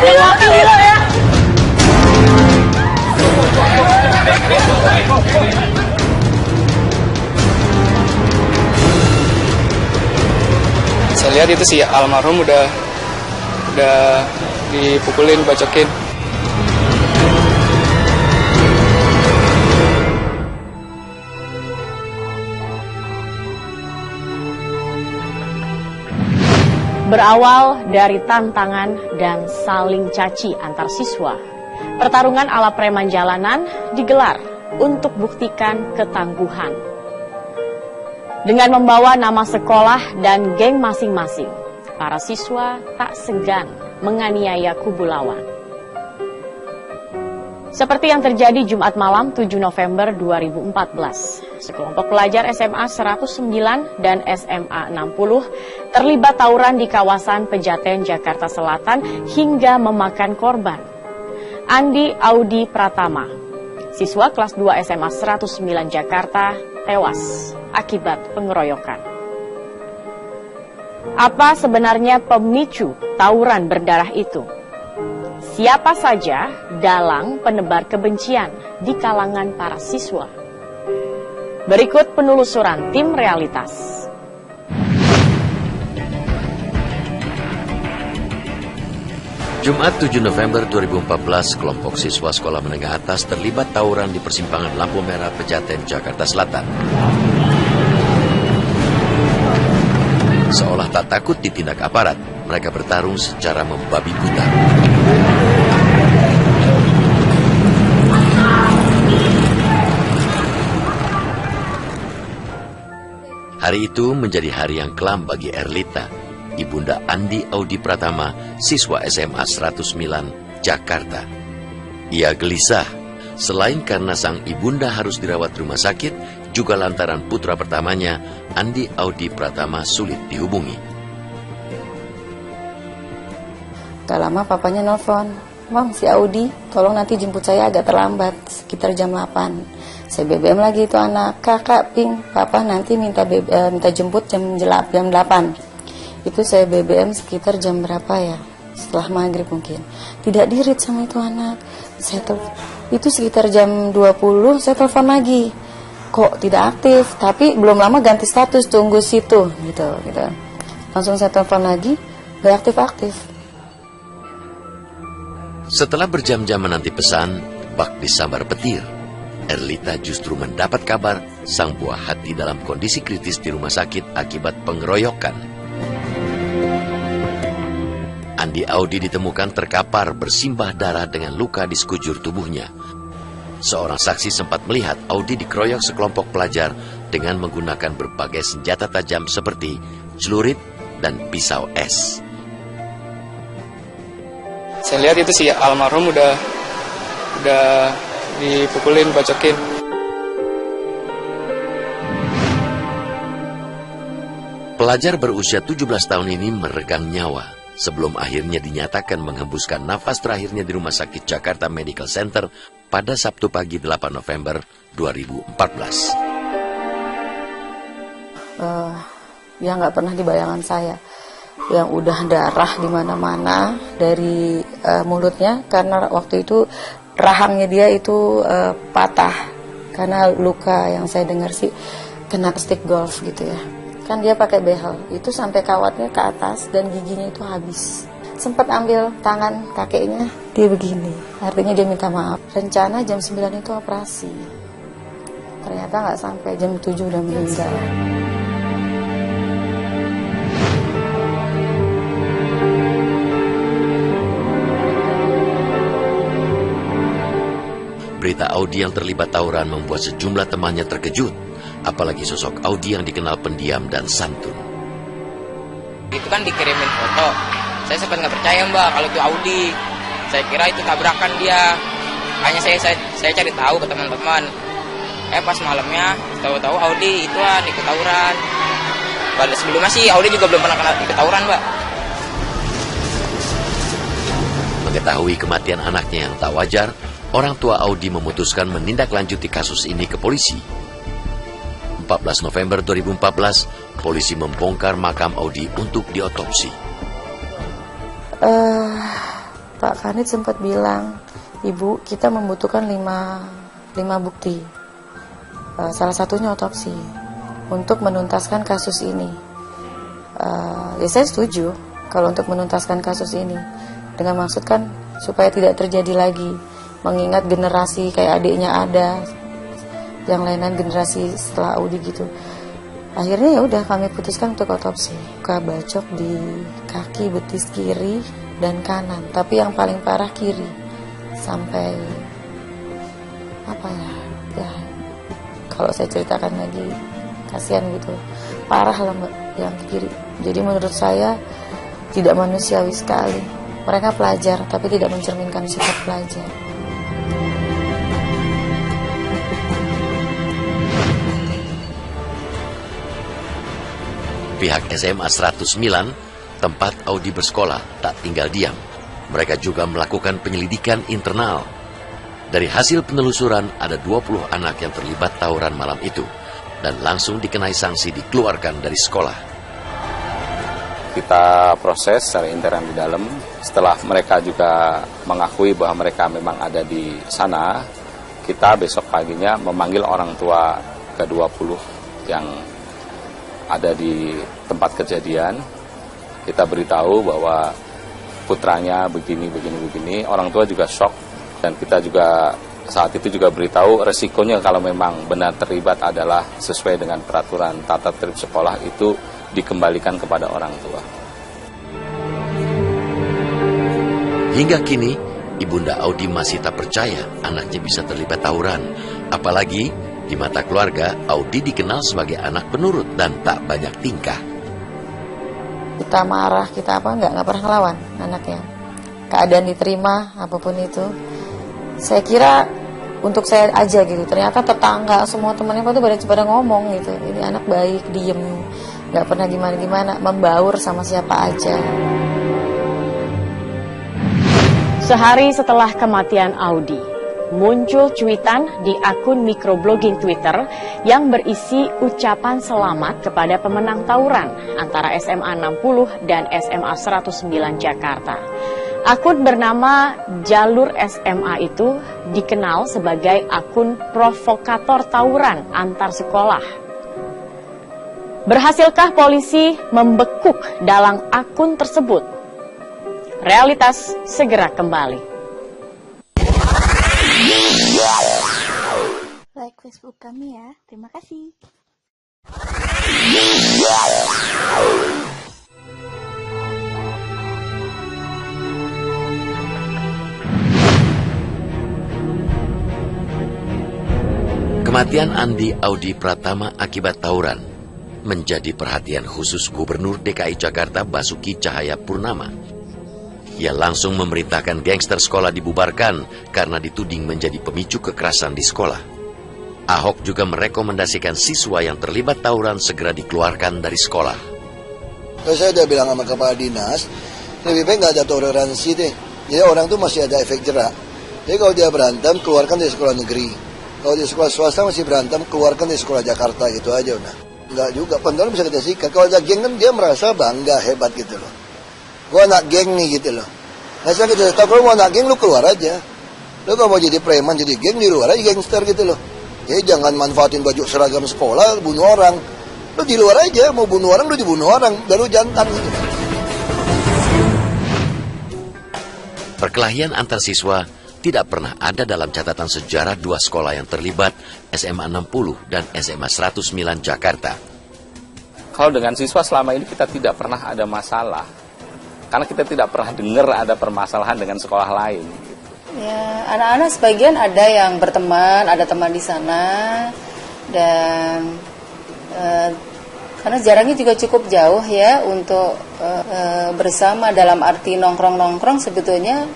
Saya lihat itu si almarhum udah dipukulin, bacokin. Berawal dari tantangan dan saling caci antar siswa, pertarungan ala preman jalanan digelar untuk buktikan ketangguhan. Dengan membawa nama sekolah dan geng masing-masing, para siswa tak segan menganiaya kubu lawan. Seperti yang terjadi Jumat malam 7 November 2014, sekelompok pelajar SMA 109 dan SMA 60 terlibat tawuran di kawasan Pejaten, Jakarta Selatan hingga memakan korban. Andi Audi Pratama, siswa kelas 2 SMA 109 Jakarta, tewas akibat pengeroyokan. Apa sebenarnya pemicu tawuran berdarah itu? Siapa saja dalang penebar kebencian di kalangan para siswa? Berikut penelusuran tim Realitas. Jumat 7 November 2014, kelompok siswa sekolah menengah atas terlibat tawuran di persimpangan lampu merah Pejaten, Jakarta Selatan. Seolah tak takut ditindak aparat, mereka bertarung secara membabi buta. Hari itu menjadi hari yang kelam bagi Erlita, ibunda Andi Audi Pratama, siswa SMA 109, Jakarta. Ia gelisah, selain karena sang ibunda harus dirawat rumah sakit, juga lantaran putra pertamanya, Andi Audi Pratama, sulit dihubungi. Gak lama papanya nelfon, "Bang, si Audi, tolong nanti jemput saya agak terlambat, sekitar jam 8. Saya BBM lagi itu anak, "Kakak, Ping, papa nanti minta jemput jam 8. Itu saya BBM sekitar jam berapa ya? Setelah maghrib mungkin. Tidak di-read sama itu anak. Itu sekitar jam 20, saya telepon lagi. Kok tidak aktif? Tapi belum lama ganti status, tunggu situ, gitu. Langsung saya telepon lagi, gak aktif-aktif. Setelah berjam-jam menanti pesan, bak disambar petir. Erlita justru mendapat kabar sang buah hati dalam kondisi kritis di rumah sakit akibat pengeroyokan. Andi Audi ditemukan terkapar bersimbah darah dengan luka di sekujur tubuhnya. Seorang saksi sempat melihat Audi dikeroyok sekelompok pelajar dengan menggunakan berbagai senjata tajam seperti celurit dan pisau es. Saya lihat itu si almarhum udah dipukulin, bacokin. Pelajar berusia 17 tahun ini meregang nyawa sebelum akhirnya dinyatakan menghembuskan nafas terakhirnya di Rumah Sakit Jakarta Medical Center pada Sabtu pagi 8 November 2014. Ya nggak pernah di bayangan saya, yang udah darah di mana-mana dari mulutnya, karena waktu itu rahangnya dia itu patah karena luka yang saya dengar sih kena stick golf gitu ya. Kan dia pakai behel, itu sampai kawatnya ke atas dan giginya itu habis. Sempat ambil tangan kakeknya, dia begini. Artinya dia minta maaf. Rencana jam 9 itu operasi. Ternyata nggak sampai, jam 7 udah meninggal. Berita Audi yang terlibat tawuran membuat sejumlah temannya terkejut, apalagi sosok Audi yang dikenal pendiam dan santun. Itu kan dikirimin foto, saya sempat nggak percaya mbak kalau itu Audi. Saya kira itu tabrakan dia. Hanya saya cari tahu ke teman-teman. Pas malamnya tahu-tahu Audi ituan ikut tawuran. Padahal sebelumnya sih Audi juga belum pernah ikut tawuran mbak. Mengetahui kematian anaknya yang tak wajar, orang tua Audi memutuskan menindaklanjuti kasus ini ke polisi. 14 November 2014, polisi membongkar makam Audi untuk diotopsi. Pak Kanit sempat bilang, Ibu, kita membutuhkan 5 bukti. Salah satunya otopsi untuk menuntaskan kasus ini. Ya saya setuju kalau untuk menuntaskan kasus ini, dengan maksud kan supaya tidak terjadi lagi, mengingat generasi kayak adiknya ada, yang lain-lain generasi setelah Audi gitu. Akhirnya ya udah kami putuskan untuk otopsi. Luka bacok di kaki betis kiri dan kanan, tapi yang paling parah kiri sampai ya kalau saya ceritakan lagi kasihan gitu, parah lah Mbak yang kiri. Jadi menurut saya tidak manusiawi sekali. Mereka pelajar tapi tidak mencerminkan sikap pelajar. Pihak SMA 109, tempat Audi bersekolah, tak tinggal diam. Mereka juga melakukan penyelidikan internal. Dari hasil penelusuran, ada 20 anak yang terlibat tawuran malam itu dan langsung dikenai sanksi dikeluarkan dari sekolah. Kita proses secara intern di dalam. Setelah mereka juga mengakui bahwa mereka memang ada di sana, kita besok paginya memanggil orang tua ke-20 yang ada di tempat kejadian. Kita beritahu bahwa putranya begini. Orang tua juga shock, dan kita juga saat itu juga beritahu resikonya kalau memang benar terlibat adalah sesuai dengan peraturan tata tertib sekolah itu dikembalikan kepada orang tua. Hingga kini, Ibunda Audi masih tak percaya anaknya bisa terlibat tawuran. Apalagi di mata keluarga, Audi dikenal sebagai anak penurut dan tak banyak tingkah. Kita marah, kita nggak pernah ngelawan anaknya. Keadaan diterima, apapun itu. Saya kira untuk saya aja gitu. Ternyata tetangga, semua temannya tuh pada ngomong gitu. Ini anak baik, diem, nggak pernah gimana-gimana, membaur sama siapa aja. Sehari setelah kematian Audi, muncul cuitan di akun microblogging Twitter yang berisi ucapan selamat kepada pemenang tawuran antara SMA 60 dan SMA 109 Jakarta. Akun bernama Jalur SMA itu dikenal sebagai akun provokator tawuran antar sekolah. Berhasilkah polisi membekuk dalang akun tersebut? Realitas segera kembali. Like Facebook kami ya. Terima kasih. Kematian Andi Audi Pratama akibat tawuran menjadi perhatian khusus Gubernur DKI Jakarta Basuki Cahayapurnama. Ia langsung memerintahkan gangster sekolah dibubarkan karena dituding menjadi pemicu kekerasan di sekolah. Ahok juga merekomendasikan siswa yang terlibat tawuran segera dikeluarkan dari sekolah. Saya udah bilang sama kepala dinas, lebih baik nggak ada toleransi deh. Jadi orang tuh masih ada efek jerak. Jadi kalau dia berantem, keluarkan dari sekolah negeri. Kalau di sekolah swasta masih berantem, keluarkan dari sekolah Jakarta, gitu aja udah. Enggak juga, pentolan bisa kita sikat. Kalau ada geng kan dia merasa bangga, hebat gitu loh. Gua anak geng nih gitu loh. Nah sekarang kita tahu kalau mau anak geng lu keluar aja. Lu kalau mau jadi preman jadi geng di luar aja gangster gitu loh. Jadi jangan manfaatin baju seragam sekolah bunuh orang. Lu di luar aja mau bunuh orang lu dibunuh orang baru jantan gitu. Perkelahian antar siswa tidak pernah ada dalam catatan sejarah dua sekolah yang terlibat, SMA 60 dan SMA 109 Jakarta. Kalau dengan siswa selama ini kita tidak pernah ada masalah. Karena kita tidak pernah dengar ada permasalahan dengan sekolah lain. Ya, anak-anak sebagian ada yang berteman, ada teman di sana, dan karena jaraknya juga cukup jauh ya untuk bersama dalam arti nongkrong-nongkrong sebetulnya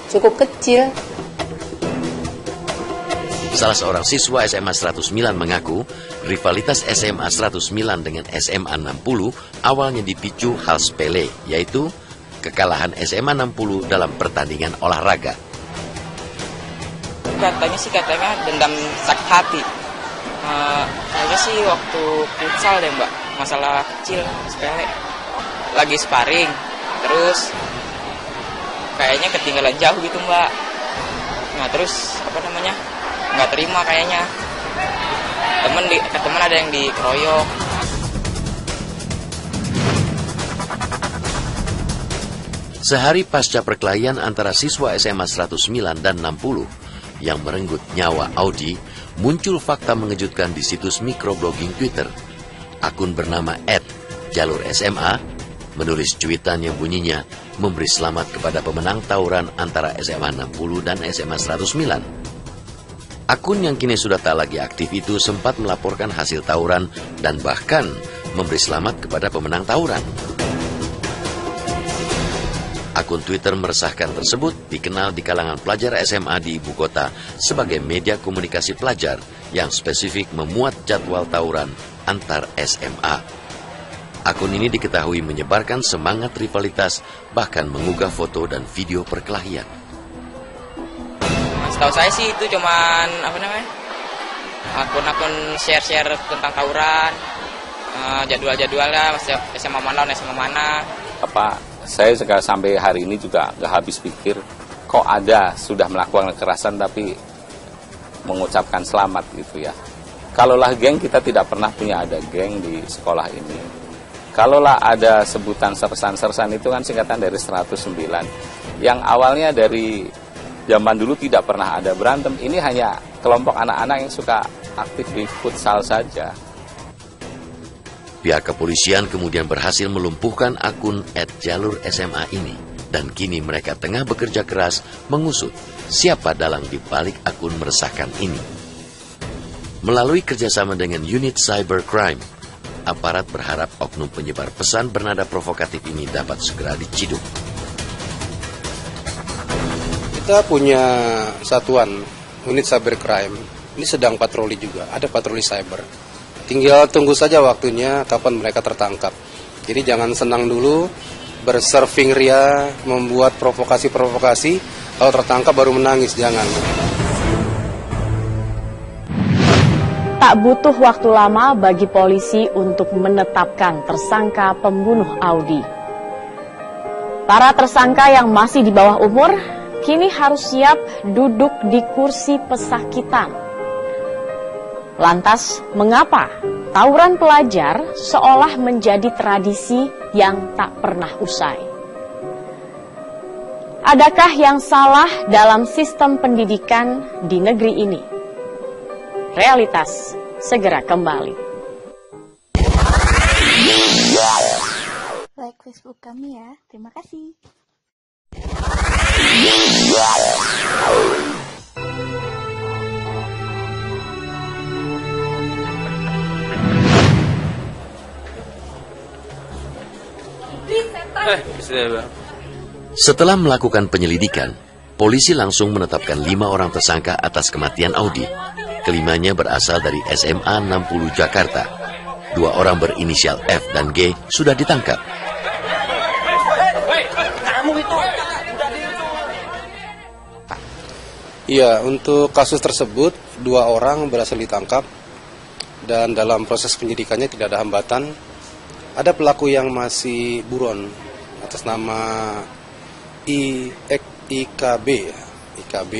cukup kecil. Salah seorang siswa SMA 109 mengaku rivalitas SMA 109 dengan SMA 60 awalnya dipicu hal sepele, yaitu kekalahan SMA 60 dalam pertandingan olahraga. Katanya dendam sakit hati. Kayaknya sih waktu futsal deh mbak, masalah kecil sepele. Lagi sparring, terus kayaknya ketinggalan jauh gitu Mbak. Nah terus nggak terima kayaknya. Temen ada yang dikeroyok. Sehari pasca perkelahian antara siswa SMA 109 dan 60 yang merenggut nyawa Audi, muncul fakta mengejutkan di situs microblogging Twitter. Akun bernama @jalur_SMA menulis cuitan yang bunyinya memberi selamat kepada pemenang tawuran antara SMA 60 dan SMA 109. Akun yang kini sudah tak lagi aktif itu sempat melaporkan hasil tawuran dan bahkan memberi selamat kepada pemenang tawuran. Akun Twitter meresahkan tersebut dikenal di kalangan pelajar SMA di ibu kota sebagai media komunikasi pelajar yang spesifik memuat jadwal tawuran antar SMA. Akun ini diketahui menyebarkan semangat rivalitas, bahkan mengunggah foto dan video perkelahian. Setahu saya sih itu cuman akun-akun share-share tentang tawuran, jadwal-jadwalnya SMA mana lawan SMA mana. Saya sampai hari ini juga gak habis pikir, kok ada sudah melakukan kekerasan tapi mengucapkan selamat gitu ya. Kalaulah geng, kita tidak pernah punya ada geng di sekolah ini. Kalaulah ada sebutan sersan itu kan singkatan dari 109. Yang awalnya dari zaman dulu tidak pernah ada berantem. Ini hanya kelompok anak-anak yang suka aktif di futsal saja. Pihak kepolisian kemudian berhasil melumpuhkan akun @jalur_SMA ini dan kini mereka tengah bekerja keras mengusut siapa dalang di balik akun meresahkan ini. Melalui kerjasama dengan unit cybercrime, aparat berharap oknum penyebar pesan bernada provokatif ini dapat segera diciduk. Kita punya satuan unit cybercrime, ini sedang patroli juga, ada patroli cyber. Tinggal tunggu saja waktunya kapan mereka tertangkap. Jadi jangan senang dulu bersurfing ria, membuat provokasi-provokasi, kalau tertangkap baru menangis, jangan. Tak butuh waktu lama bagi polisi untuk menetapkan tersangka pembunuh Audi. Para tersangka yang masih di bawah umur kini harus siap duduk di kursi pesakitan. Lantas, mengapa tawuran pelajar seolah menjadi tradisi yang tak pernah usai? Adakah yang salah dalam sistem pendidikan di negeri ini? Realitas segera kembali. Like Facebook kami ya. Terima kasih. Setelah melakukan penyelidikan, polisi langsung menetapkan 5 orang tersangka atas kematian Audi. Kelimanya berasal dari SMA 60 Jakarta. 2 orang berinisial F dan G sudah ditangkap. Iya, untuk kasus tersebut 2 orang berhasil ditangkap dan dalam proses penyidikannya tidak ada hambatan. Ada pelaku yang masih buron atas nama IKB. IKB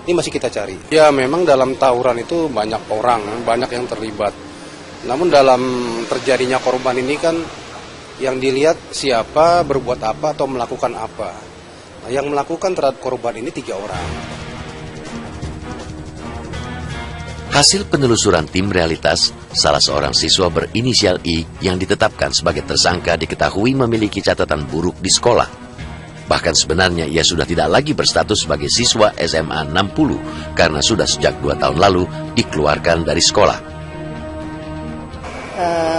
ini masih kita cari. Ya memang dalam tawuran itu banyak orang, banyak yang terlibat. Namun dalam terjadinya korban ini kan yang dilihat siapa, berbuat apa atau melakukan apa. Nah, yang melakukan terhadap korban ini 3 orang. Hasil penelusuran tim Realitas, salah seorang siswa berinisial I yang ditetapkan sebagai tersangka diketahui memiliki catatan buruk di sekolah. Bahkan sebenarnya ia sudah tidak lagi berstatus sebagai siswa SMA 60 karena sudah sejak 2 tahun lalu dikeluarkan dari sekolah.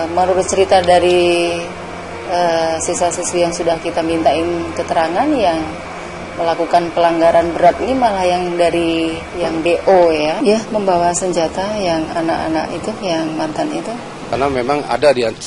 Menurut cerita dari siswa-siswi yang sudah kita mintain keterangan yang melakukan pelanggaran berat ini malah yang dari yang DO ya membawa senjata yang anak-anak itu yang mantan itu. Karena memang ada di